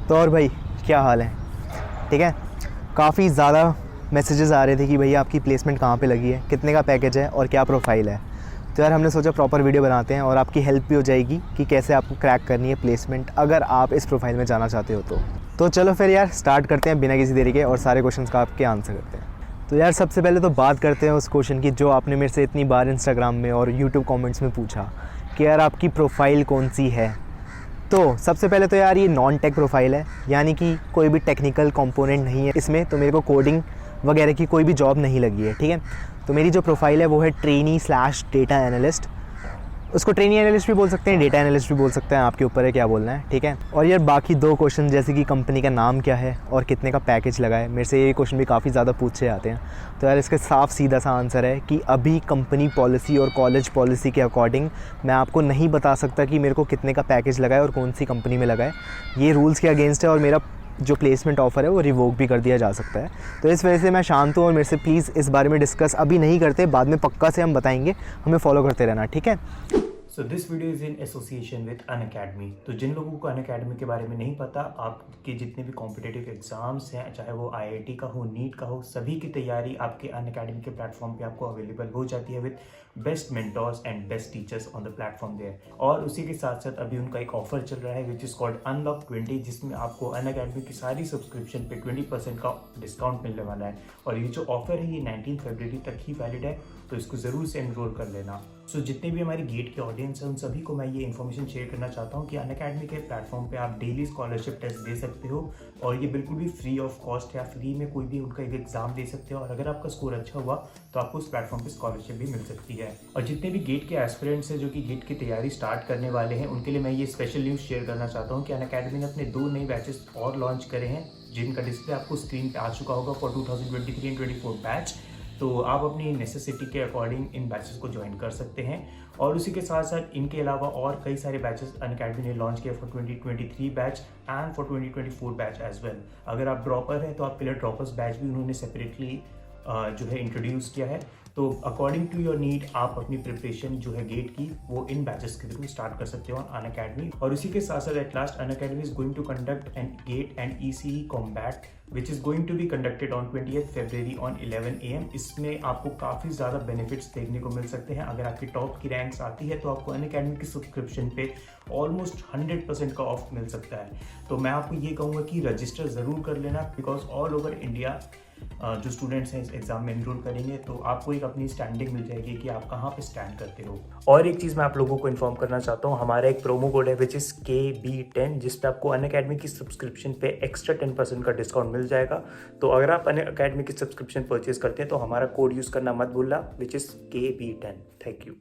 तो और भाई क्या हाल है? ठीक है, काफ़ी ज़्यादा मैसेजेस आ रहे थे कि भैया आपकी प्लेसमेंट कहाँ पे लगी है, कितने का पैकेज है और क्या प्रोफाइल है। तो यार हमने सोचा प्रॉपर वीडियो बनाते हैं और आपकी हेल्प भी हो जाएगी कि कैसे आपको क्रैक करनी है प्लेसमेंट अगर आप इस प्रोफाइल में जाना चाहते हो तो चलो फिर यार स्टार्ट करते हैं बिना किसी देरी के और सारे क्वेश्चंस का आपके आंसर करते हैं। तो यार सबसे पहले तो बात करते हैं उस क्वेश्चन की जो आपने मेरे से इतनी बार इंस्टाग्राम में और यूट्यूब कमेंट्स में पूछा कि यार आपकी प्रोफाइल कौन सी है। तो सबसे पहले तो यार ये नॉन टेक प्रोफाइल है, यानी कि कोई भी टेक्निकल कंपोनेंट नहीं है इसमें, तो मेरे को कोडिंग वगैरह की कोई भी जॉब नहीं लगी है। ठीक है, तो मेरी जो प्रोफाइल है वो है ट्रेनी/डेटा एनालिस्ट। उसको ट्रेनी एनालिस्ट भी बोल सकते हैं, डेटा एनालिस्ट भी बोल सकते हैं, आपके ऊपर है क्या बोलना है। ठीक है, और यार बाकी दो क्वेश्चन जैसे कि कंपनी का नाम क्या है और कितने का पैकेज लगा है, मेरे से ये क्वेश्चन भी काफ़ी ज़्यादा पूछे जाते हैं। तो यार इसका साफ सीधा सा आंसर है कि अभी कंपनी पॉलिसी और कॉलेज पॉलिसी के अकॉर्डिंग मैं आपको नहीं बता सकता कि मेरे को कितने का पैकेज लगा है और कौन सी कंपनी में लगा है। ये रूल्स के अगेंस्ट है और मेरा जो प्लेसमेंट ऑफ़र है वो रिवोक भी कर दिया जा सकता है। तो इस वजह से मैं शांत हूँ और मेरे से प्लीज़ इस बारे में डिस्कस अभी नहीं करते, बाद में पक्का से हम बताएंगे, हमें फॉलो करते रहना। ठीक है। So this video is in association with Unacademy. तो जिन लोगों को अनअकैडमी के बारे में नहीं पता, आपके जितने भी कॉम्पिटिटिव एग्जाम्स हैं, चाहे वो आईआईटी का हो, नीट का हो, सभी की तैयारी आपके अनअकैडमी के प्लेटफॉर्म पे आपको अवेलेबल हो जाती है with best mentors and best teachers on the platform there. और उसी के साथ साथ अभी उनका एक ऑफर चल रहा है विच इज़ कॉल्ड अनलॉक 20, जिसमें आपको अनअकैडमी की सारी सब्सक्रिप्शन पे 20% का डिस्काउंट मिलने वाला है। और ये जो ऑफर है ये 19 फरवरी तक ही वैलिड है, तो इसको ज़रूर से एनरोल कर लेना। सो जितने भी हमारी गेट के ऑडियंस हैं उन सभी को मैं ये इन्फॉर्मेशन शेयर करना चाहता हूँ कि अनअकैडमी के प्लेटफॉर्म पे आप डेली स्कॉलरशिप टेस्ट दे सकते हो और ये बिल्कुल भी फ्री ऑफ कॉस्ट या फ्री में कोई भी उनका एक एग्जाम दे सकते हो। और अगर आपका स्कोर अच्छा हुआ तो आपको उस प्लेटफॉर्म पे स्कॉलरशिप भी मिल सकती है। और जितने भी गेट के एस्पिरेंट्स हैं जो कि गेट की तैयारी स्टार्ट करने वाले हैं, उनके लिए मैं ये स्पेशल न्यूज़ शेयर करना चाहता हूँ कि अनअकैडमी ने अपने 2 नए बैचेस और लॉन्च करे हैं, जिनका डिस्प्ले आपको स्क्रीन पे आ चुका होगा फॉर 2023 एंड 24 बैच। तो आप अपनी नेसेसिटी के अकॉर्डिंग इन बैचेस को ज्वाइन कर सकते हैं। और उसी के साथ साथ इनके अलावा और कई सारे बैचेस अनअकैडमी ने लॉन्च किया for 2023 batch and for 2024 batch as well. अगर आप ड्रॉपर हैं तो आपके लिए ड्रॉपर्स बैच भी उन्होंने सेपरेटली जो है इंट्रोड्यूस किया है। तो अकॉर्डिंग टू योर नीड आप अपनी प्रिपरेशन जो है गेट की वो इन बैचेस के थ्रू स्टार्ट कर सकते हो अनअकैडमी। और इसी के साथ साथ at last Unacademy is going to conduct an GATE and ECE combat which is going to be conducted on 20th February on 11 AM। इसमें आपको काफ़ी ज़्यादा बेनिफिट्स देखने को मिल सकते हैं। अगर आपकी टॉप की रैंक्स आती है तो आपको अनअकैडमी की सब्सक्रिप्शन पे ऑलमोस्ट 100% का ऑफ मिल सकता है। तो मैं आपको ये कहूँगा कि रजिस्टर ज़रूर कर लेना, बिकॉज ऑल ओवर इंडिया जो स्टूडेंट्स हैं इस एग्जाम में एनरोल करेंगे तो आपको एक अपनी स्टैंडिंग मिल जाएगी कि आप कहाँ पे स्टैंड करते हो। और एक चीज़ मैं आप लोगों को इन्फॉर्म करना चाहता हूँ, हमारा एक प्रोमो कोड है विच इज़ KB10, जिस पे आपको अनअकैडमी की सब्सक्रिप्शन पे एक्स्ट्रा 10% का डिस्काउंट मिल जाएगा। तो अगर आप अनअकैडमी की सब्सक्रिप्शन परचेज करते हैं तो हमारा कोड यूज़ करना मत भूलना, which is KB10। Thank you.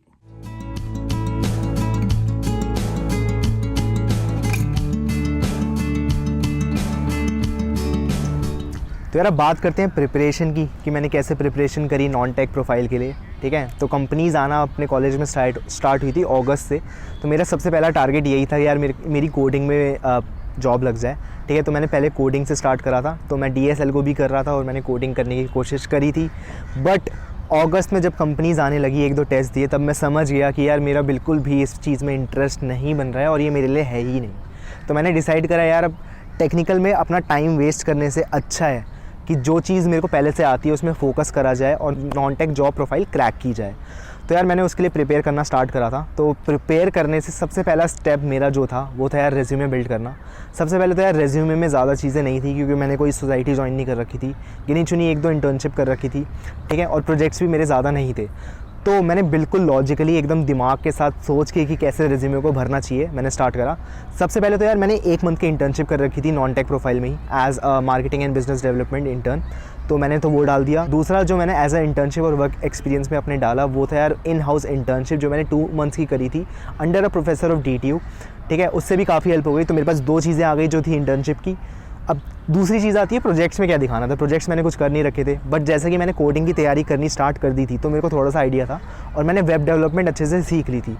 तो यार अब बात करते हैं प्रिपरेशन की कि मैंने कैसे प्रिपरेशन करी नॉन टेक प्रोफाइल के लिए। ठीक है, तो कंपनीज़ आना अपने कॉलेज में स्टार्ट हुई थी अगस्त से। तो मेरा सबसे पहला टारगेट यही था कि यार मेरी कोडिंग में जॉब लग जाए। ठीक है, तो मैंने पहले कोडिंग से स्टार्ट करा था। तो मैं DSL को भी कर रहा था और मैंने कोडिंग करने की कोशिश करी थी। बट अगस्त में जब कंपनीज़ आने लगी, 1-2 टेस्ट दिए, तब मैं समझ गया कि यार मेरा बिल्कुल भी इस चीज़ में इंटरेस्ट नहीं बन रहा है और ये मेरे लिए है ही नहीं। तो मैंने डिसाइड करा यार अब टेक्निकल में अपना टाइम वेस्ट करने से अच्छा है कि जो चीज़ मेरे को पहले से आती है उसमें फ़ोकस करा जाए और non tech job profile crack की जाए। तो यार मैंने उसके लिए प्रिपेयर करना स्टार्ट करा था। तो प्रिपेयर करने से सबसे पहला स्टेप मेरा जो था वो था यार रेज्यूमे बिल्ड करना। सबसे पहले तो यार रेज्यूमे में ज़्यादा चीज़ें नहीं थी क्योंकि मैंने कोई सोसाइटी ज्वाइन नहीं कर रखी थी, गिनी चुनी 1-2 इंटर्नशिप कर रखी थी। ठीक है, और प्रोजेक्ट्स भी मेरे ज़्यादा नहीं थे। तो मैंने बिल्कुल लॉजिकली एकदम दिमाग के साथ सोच के कि कैसे रेज्यूमे को भरना चाहिए मैंने स्टार्ट करा। सबसे पहले तो यार मैंने 1 मंथ की इंटर्नशिप कर रखी थी नॉन टेक प्रोफाइल में ही as a marketing and business development intern. तो मैंने तो वो डाल दिया। दूसरा जो मैंने एज अ इंटर्नशिप और वर्क एक्सपीरियंस में अपने डाला वो था यार इन हाउस इंटर्नशिप, जो मैंने 2 मंथ्स की करी थी under a professor of DTU। ठीक है, उससे भी काफ़ी हेल्प हो गई। तो मेरे पास 2 चीज़ें आ गई जो थी इंटर्नशिप की। अब दूसरी चीज़ आती है प्रोजेक्ट्स में क्या दिखाना था। प्रोजेक्ट्स मैंने कुछ कर नहीं रखे थे, बट जैसे कि मैंने कोडिंग की तैयारी करनी स्टार्ट कर दी थी तो मेरे को थोड़ा सा आइडिया था और मैंने वेब डेवलपमेंट अच्छे से सीख ली थी।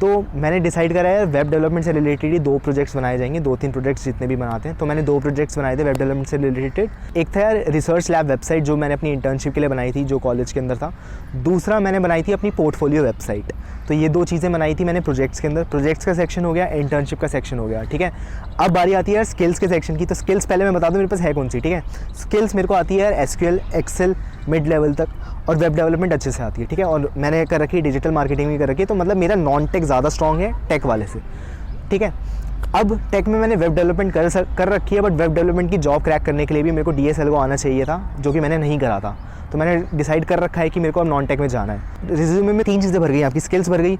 तो मैंने डिसाइड करा है वेब डेवलपमेंट से रिलेटेड ही 2 प्रोजेक्ट्स बनाए जाएंगे, 2-3 प्रोजेक्ट्स जितने भी बनाते हैं। तो मैंने 2 प्रोजेक्ट्स बनाए थे वेब डेवलपमेंट से रिलेटेड। एक था यार रिसर्च लैब वेबसाइट जो मैंने अपनी इंटर्नशिप के लिए बनाई थी, जो कॉलेज के अंदर था। दूसरा मैंने बनाई थी अपनी पोर्टफोलियो वेबसाइट। तो ये 2 चीज़ें बनाई थी मैंने प्रोजेक्ट्स के अंदर। प्रोजेक्ट्स का सेक्शन हो गया, इंटर्नशिप का सेक्शन हो गया, ठीक है। अब बारी आती है यार स्किल्स के सेक्शन की। तो स्किल्स पहले मैं बता दूँ मेरे पास है कौन सी, ठीक है। स्किल्स मेरे को आती है यार एसक्यूएल, एक्सेल मिड लेवल तक, और वेब डेवलपमेंट अच्छे से आती है, ठीक है। और मैंने कर रखी है डिजिटल मार्केटिंग भी कर रखी है। तो मतलब मेरा नॉन टेक ज़्यादा स्ट्रॉन्ग है टेक वाले से, ठीक है। अब टेक में मैंने वेब डेवलपमेंट कर रखी है, बट वेब डेवलपमेंट की जॉब क्रैक करने के लिए भी मेरे को DSL को आना चाहिए था, जो कि मैंने नहीं करा था। तो मैंने डिसाइड कर रखा है कि मेरे को अब नॉन टेक में जाना है। रिज्यूमे में 3 चीज़ें भर गई, आपकी स्किल्स भर गई,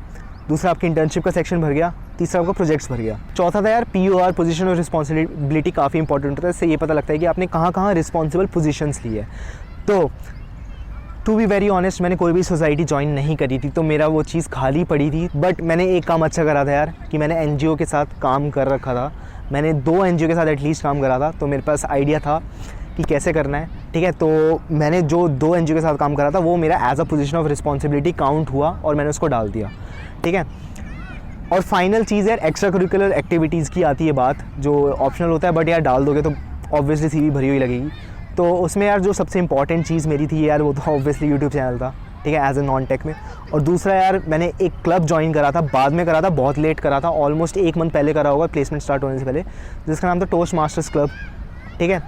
दूसरा आपकी इंटर्नशिप का सेक्शन भर गया, तीसरा आपका प्रोजेक्ट्स भर गया। चौथा था यार POR, पोजीशन और रिस्पॉन्सिबिलिटी काफ़ी इंपॉर्टेंट होता है। इससे ये पता लगता है कि आपने कहाँ कहाँ रिस्पॉन्सिबल पोजीशंस ली है। तो टू बी वेरी ऑनेस्ट, मैंने कोई भी सोसाइटी ज्वाइन नहीं करी थी, तो मेरा वो चीज़ खाली पड़ी थी। बट मैंने एक काम अच्छा करा था यार, कि मैंने NGO के साथ काम कर रखा था। मैंने 2 NGO के साथ एटलीस्ट काम करा था, तो मेरे पास आइडिया था कि कैसे करना है, ठीक है। तो मैंने जो 2 NGO के साथ काम करा था वो मेरा as a position of responsibility count हुआ और मैंने उसको डाल दिया, ठीक है। और फाइनल चीज़ यार एक्स्ट्रा करिकुलर एक्टिविटीज़ की आती है बात, जो ऑप्शनल होता है, बट यार डाल दोगे तो ऑब्वियसली CV भरी हुई लगेगी। तो उसमें यार जो सबसे इंपॉर्टेंट चीज़ मेरी थी यार, वो तो ऑब्वियसली यूट्यूब चैनल था, ठीक है, एज ए नॉन टेक में। और दूसरा यार मैंने एक क्लब ज्वाइन करा था, बाद में करा था, बहुत लेट करा था, ऑलमोस्ट 1 मंथ पहले करा होगा प्लेसमेंट स्टार्ट होने से पहले, जिसका नाम था टोस्ट मास्टर्स क्लब, ठीक है।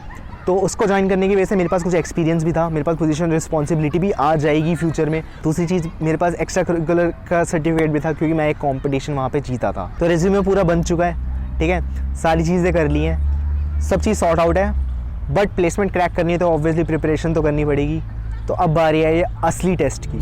तो उसको ज्वाइन करने की वजह से मेरे पास कुछ एक्सपीरियंस भी था, मेरे पास पोजीशन रिस्पॉन्सिबिलिटी भी आ जाएगी फ्यूचर में। दूसरी चीज़, मेरे पास एक्स्ट्रा करिकुलर का सर्टिफिकेट भी था, क्योंकि मैं एक कॉम्पिटिशन वहाँ पे जीता था। तो रेज्यूमे पूरा बन चुका है, ठीक है, सारी चीज़ें कर ली हैं, सब चीज़ सॉर्ट आउट है। बट प्लेसमेंट क्रैक करनी है तो ऑब्वियसली प्रिपरेशन तो करनी पड़ेगी। तो अब बारी है ये असली टेस्ट की।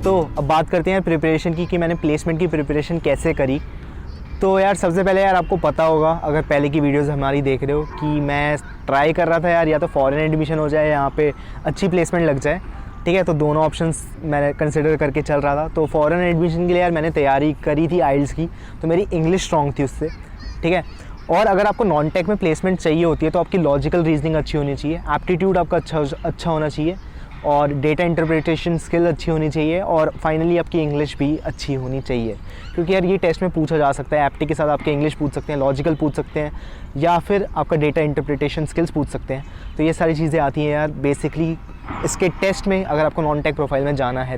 तो अब बात करते हैं प्रिपरेशन की, कि मैंने प्लेसमेंट की प्रिपरेशन कैसे करी। तो यार सबसे पहले यार आपको पता होगा, अगर पहले की वीडियोस हमारी देख रहे हो, कि मैं ट्राई कर रहा था यार या तो फॉरेन एडमिशन हो जाए, यहाँ पे अच्छी प्लेसमेंट लग जाए, ठीक है। तो दोनों ऑप्शंस मैंने कंसिडर करके चल रहा था। तो फॉरेन एडमिशन के लिए यार मैंने तैयारी करी थी IELTS की, तो मेरी इंग्लिश स्ट्रॉन्ग थी उससे, ठीक है। और अगर आपको नॉन टेक में प्लेसमेंट चाहिए होती है तो आपकी लॉजिकल रीजनिंग अच्छी होनी चाहिए, एप्टीट्यूड आपका अच्छा होना चाहिए, और डेटा इंटरप्रिटेशन स्किल अच्छी होनी चाहिए, और फाइनली आपकी इंग्लिश भी अच्छी होनी चाहिए। क्योंकि यार ये टेस्ट में पूछा जा सकता है, एप्टी के साथ आपके इंग्लिश पूछ सकते हैं, लॉजिकल पूछ सकते हैं, या फिर आपका डेटा इंटरप्रिटेशन स्किल्स पूछ सकते हैं। तो ये सारी चीज़ें आती हैं यार बेसिकली इसके टेस्ट में, अगर आपको नॉन टेक प्रोफाइल में जाना है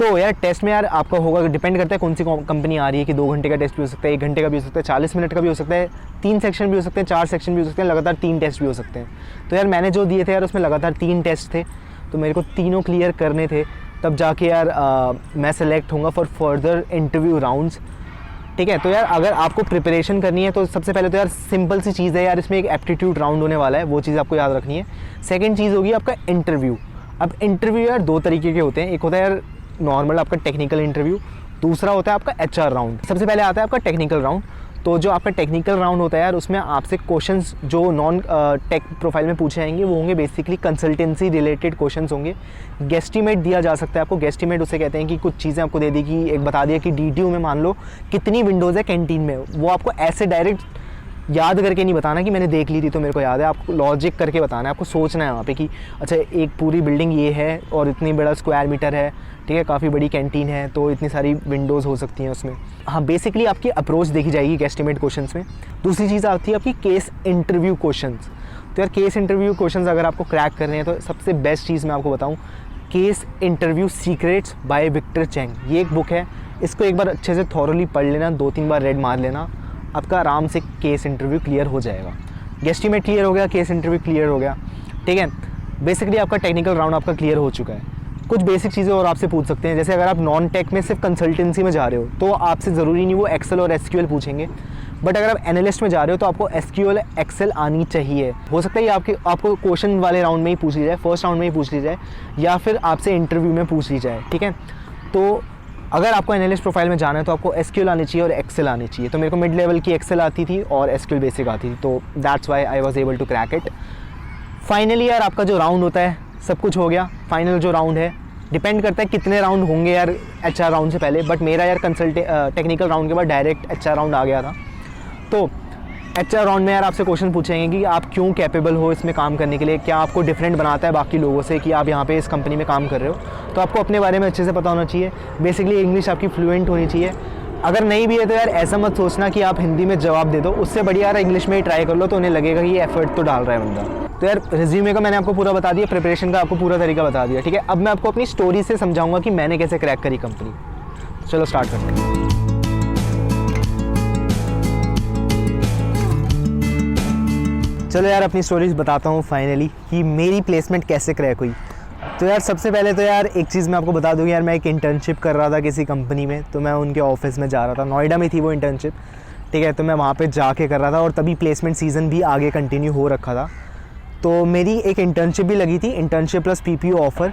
तो यार टेस्ट में यार आपका होगा, डिपेंड करता है कौन सी कंपनी आ रही है, कि 2 घंटे का टेस्ट भी हो सकता है, 1 घंटे का भी हो सकता है, 40 मिनट का भी हो सकता है, 3 सेक्शन भी हो सकते हैं, 4 सेक्शन भी हो सकते हैं, लगातार 3 टेस्ट भी हो सकते हैं। तो यार मैंने जो दिए थे यार उसमें लगातार 3 टेस्ट थे, तो मेरे को तीनों क्लियर करने थे, तब जाके यार मैं सेलेक्ट होऊंगा फॉर फर्दर इंटरव्यू राउंड्स, ठीक है। तो यार अगर आपको प्रिपरेशन करनी है तो सबसे पहले तो यार सिंपल सी चीज़ है यार, इसमें एक एप्टीट्यूड राउंड होने वाला है, वो चीज़ आपको याद रखनी है। सेकंड चीज़ होगी आपका इंटरव्यू। अब इंटरव्यू यार 2 तरीके के होते हैं, एक होता है यार नॉर्मल आपका टेक्निकल इंटरव्यू, दूसरा होता है आपका HR राउंड। सबसे पहले आता है आपका टेक्निकल राउंड। तो जो आपका टेक्निकल राउंड होता है यार, उसमें आपसे क्वेश्चंस जो नॉन टेक प्रोफाइल में पूछे जाएंगे वो होंगे बेसिकली कंसल्टेंसी रिलेटेड क्वेश्चंस होंगे। गेस्टिमेट दिया जा सकता है आपको। गेस्टिमेट उसे कहते हैं कि कुछ चीज़ें आपको दे दी, कि एक बता दिया कि DTU में मान लो कितनी विंडोज़ है कैंटीन में, वो आपको ऐसे डायरेक्ट याद करके नहीं बताना कि मैंने देख ली थी तो मेरे को याद है, आपको लॉजिक करके बताना है, आपको सोचना है वहाँ पे कि अच्छा एक पूरी बिल्डिंग ये है और इतनी बड़ा स्क्वायर मीटर है, ठीक है, काफ़ी बड़ी कैंटीन है, तो इतनी सारी विंडोज़ हो सकती हैं उसमें। हाँ, बेसिकली आपकी अप्रोच देखी जाएगी गेस्टिमेट क्वेश्चंस में। दूसरी चीज़ आती है आपकी केस इंटरव्यू क्वेश्चंस। तो यार केस इंटरव्यू क्वेश्चंस अगर आपको क्रैक करने हैं तो सबसे बेस्ट चीज़ मैं आपको बताऊँ, case interview secrets by Victor Cheng, ये एक बुक है, इसको एक बार अच्छे से थॉरली पढ़ लेना, 2-3 बार रेड मार लेना, आपका आराम से केस इंटरव्यू क्लियर हो जाएगा। गेस्टिमेट क्लियर हो गया, केस इंटरव्यू क्लियर हो गया, ठीक है। बेसिकली आपका टेक्निकल राउंड आपका क्लियर हो चुका है। कुछ बेसिक चीज़ें और आपसे पूछ सकते हैं, जैसे अगर आप नॉन टेक में सिर्फ कंसल्टेंसी में जा रहे हो तो आपसे ज़रूरी नहीं वो एक्सेल और SQL पूछेंगे, बट अगर आप एनालिस्ट में जा रहे हो तो आपको SQL एक्सेल आनी चाहिए। हो सकता है आपको क्वेश्चन वाले राउंड में ही पूछ ली जाए, फर्स्ट राउंड में ही पूछ ली जाए, या फिर आपसे इंटरव्यू में पूछ ली जाए, ठीक है। तो अगर आपको एनालिस्ट प्रोफाइल में जाना है तो आपको SQL आनी चाहिए और एक्सेल आनी चाहिए। तो मेरे को मिड लेवल की एक्सेल आती थी और SQL बेसिक आती थी, तो that's why I was able to crack it. Finally यार आपका जो राउंड होता है सब कुछ हो गया। फाइनल जो राउंड है डिपेंड करता है कितने राउंड होंगे यार HR राउंड से पहले, बट मेरा यार टेक्निकल राउंड के बाद डायरेक्ट HR राउंड आ गया था। तो HR राउंड में यार आपसे क्वेश्चन पूछेंगे कि आप क्यों कैपेबल हो इसमें काम करने के लिए, क्या आपको डिफरेंट बनाता है बाकी लोगों से कि आप यहाँ पे इस कंपनी में काम कर रहे हो। तो आपको अपने बारे में अच्छे से पता होना चाहिए, बेसिकली इंग्लिश आपकी फ्लुएंट होनी चाहिए। अगर नहीं भी है तो यार ऐसा मत सोचना कि आप हिंदी में जवाब दे दो, उससे बढ़िया यार इंग्लिश में ही ट्राई कर लो, तो उन्हें लगेगा कि ये एफर्ट तो डाल रहा है बंदा। तो यार रिज्यूमे का मैंने आपको पूरा बता दिया, प्रिपरेशन का आपको पूरा तरीका बता दिया, ठीक है। अब मैं आपको अपनी स्टोरी से समझाऊंगा कि मैंने कैसे क्रैक करी कंपनी। चलो स्टार्ट करते हैं। चलो यार अपनी स्टोरीज बताता हूँ फाइनली कि मेरी प्लेसमेंट कैसे क्रैक हुई। तो यार सबसे पहले तो यार एक चीज़ मैं आपको बता दूँ यार, मैं एक इंटर्नशिप कर रहा था किसी कंपनी में, तो मैं उनके ऑफिस में जा रहा था, नोएडा में थी वो इंटर्नशिप, ठीक है। तो मैं वहाँ पे जाके कर रहा था और तभी प्लेसमेंट सीज़न भी आगे कंटिन्यू हो रखा था। तो मेरी एक इंटर्नशिप भी लगी थी, internship plus PPO offer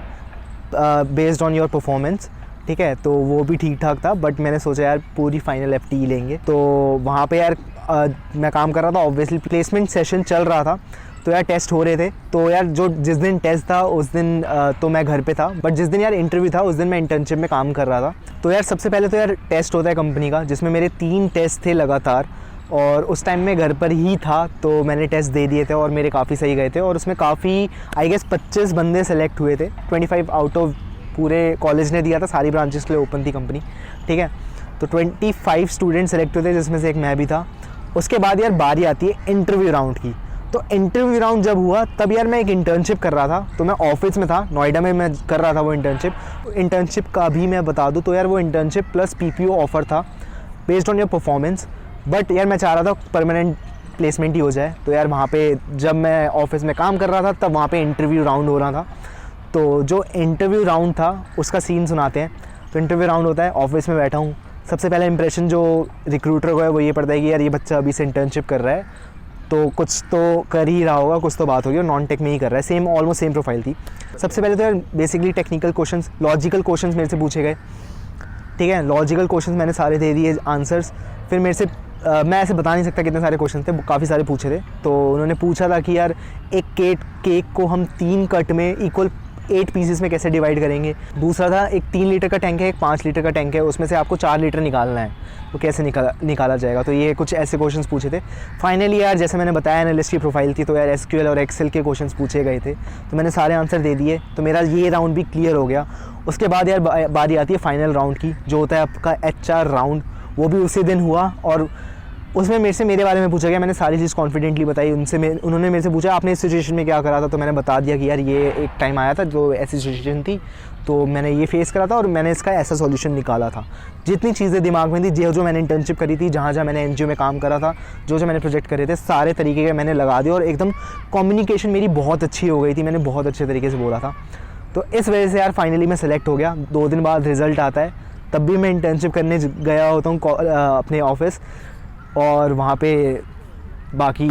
based on your performance, ठीक है। तो वो भी ठीक ठाक था, बट मैंने सोचा यार पूरी फाइनल FTE लेंगे। तो वहाँ पे यार मैं काम कर रहा था, ऑब्वियसली प्लेसमेंट सेशन चल रहा था, तो यार टेस्ट हो रहे थे। तो यार जिस दिन टेस्ट था उस दिन तो मैं घर पे था, बट जिस दिन यार इंटरव्यू था उस दिन मैं इंटर्नशिप में काम कर रहा था। तो यार सबसे पहले तो यार टेस्ट होता है कंपनी का, जिसमें मेरे 3 टेस्ट थे लगातार, और उस टाइम में घर पर ही था, तो मैंने टेस्ट दे दिए थे और मेरे काफ़ी सही गए थे। और उसमें काफ़ी आई गेस 25 बंदे सेलेक्ट हुए थे, 25 आउट ऑफ पूरे कॉलेज ने दिया था, सारी ब्रांचेस के लिए ओपन थी कंपनी, ठीक है। तो 25 स्टूडेंट सेलेक्ट हुए थे, जिसमें से एक मैं भी था। उसके बाद यार बारी आती है इंटरव्यू राउंड की। तो इंटरव्यू राउंड जब हुआ तब यार मैं एक इंटर्नशिप कर रहा था, तो मैं ऑफिस में था, नोएडा में मैं कर रहा था वो इंटर्नशिप का भी मैं बता दूं तो यार वो इंटर्नशिप प्लस PPO ऑफ़र था based on your performance. But यार मैं चाह रहा था परमानेंट प्लेसमेंट ही हो जाए। तो यार वहाँ पे जब मैं ऑफिस में काम कर रहा था तब वहाँ पे इंटरव्यू राउंड हो रहा था। तो जो इंटरव्यू राउंड था उसका सीन सुनाते हैं। तो इंटरव्यू राउंड होता है, ऑफिस में बैठा हूँ। सबसे पहला इंप्रेशन जो रिक्रूटर को है वो ये पड़ता है कि यार ये बच्चा अभी से इंटर्नशिप कर रहा है, तो कुछ तो कर ही रहा होगा, कुछ तो बात होगी, और नॉन टेक में ही कर रहा है। सेम ऑलमोस्ट सेम प्रोफाइल थी। सबसे पहले तो यार basically technical questions, logical questions मेरे से पूछे गए, ठीक है। लॉजिकल क्वेश्चंस मैंने सारे दे दिए आंसर्स। फिर मेरे से मैं ऐसे बता नहीं सकता कितने सारे क्वेश्चन थे, काफ़ी सारे पूछे थे। तो उन्होंने पूछा था कि यार एक केक को हम 3 कट में इक्वल 8 पीसेस में कैसे डिवाइड करेंगे। दूसरा था एक 3 लीटर का टैंक है, एक 5 लीटर का टैंक है, उसमें से आपको 4 लीटर निकालना है, तो कैसे निकाला जाएगा। तो ये कुछ ऐसे क्वेश्चंस पूछे थे। फाइनली यार जैसे मैंने बताया एनालिस्ट की प्रोफाइल थी, तो यार SQL और एक्सेल के क्वेश्चंस पूछे गए थे, तो मैंने सारे आंसर दे दिए। तो मेरा ये राउंड भी क्लियर हो गया। उसके बाद यार बारी आती है फाइनल राउंड की, जो होता है आपका HR राउंड। वो भी उसी दिन हुआ और उसमें मेरे बारे में पूछा गया। मैंने सारी चीज़ कॉन्फिडेंटली बताई उन्होंने मेरे से पूछा आपने इस सिचुएशन में क्या करा था, तो मैंने बता दिया कि यार ये एक टाइम आया था जो ऐसी सिचुएशन थी, तो मैंने ये फेस करा था और मैंने इसका ऐसा सॉल्यूशन निकाला था। जितनी चीज़ें दिमाग में थी, जो मैंने इंटर्नशिप करी थी, जहाँ मैंने NGO में काम करा था, जो मैंने प्रोजेक्ट करे थे, सारे तरीके के मैंने लगा दिए और एकदम कम्युनिकेशन मेरी बहुत अच्छी हो गई थी, मैंने बहुत अच्छे तरीके से बोला था। तो इस वजह से यार फाइनली मैं सेलेक्ट हो गया। 2 दिन बाद रिज़ल्ट आता है, तब भी मैं इंटर्नशिप करने गया होता हूँ अपने ऑफिस, और वहाँ पे बाकी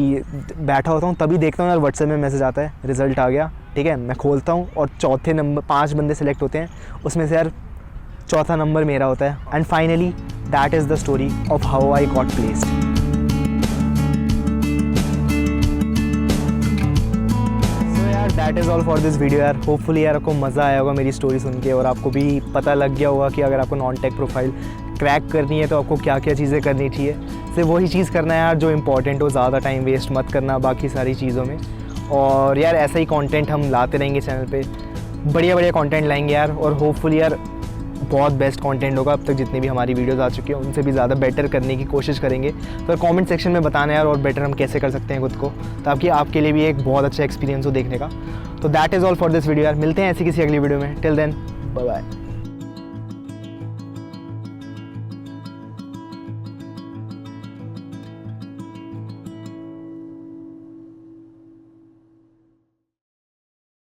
बैठा होता हूँ, तभी देखता हूँ यार व्हाट्सएप में मैसेज आता है रिज़ल्ट आ गया, ठीक है। मैं खोलता हूँ और चौथे नंबर 5 बंदे सेलेक्ट होते हैं, उसमें से यार चौथा नंबर मेरा होता है। And finally that is the story of how I got placed. That is all for this video यार। होपफुली यार आपको मज़ा आया होगा मेरी स्टोरी सुन के, और आपको भी पता लग गया होगा कि अगर आपको नॉन टेक प्रोफाइल क्रैक करनी है तो आपको क्या क्या चीज़ें करनी चाहिए। सिर्फ वही चीज़ करना है यार जो इंपॉर्टेंट हो, ज़्यादा टाइम वेस्ट मत करना बाकी सारी चीज़ों में। और यार ऐसा ही कंटेंट हम लाते रहेंगे चैनल पे, बढ़िया बढ़िया कंटेंट लाएंगे यार, और होपफुली यार बहुत बेस्ट कंटेंट होगा। अब तक जितनी भी हमारी वीडियोस आ चुकी हैं उनसे भी ज़्यादा बेटर करने की कोशिश करेंगे। तो कमेंट सेक्शन में बताना यार और बेटर हम कैसे कर सकते हैं खुद को, ताकि आपके लिए भी एक बहुत अच्छा एक्सपीरियंस हो देखने का। तो that is all for this video यार। मिलते हैं ऐसी किसी अगली वीडियो में। Till then bye bye.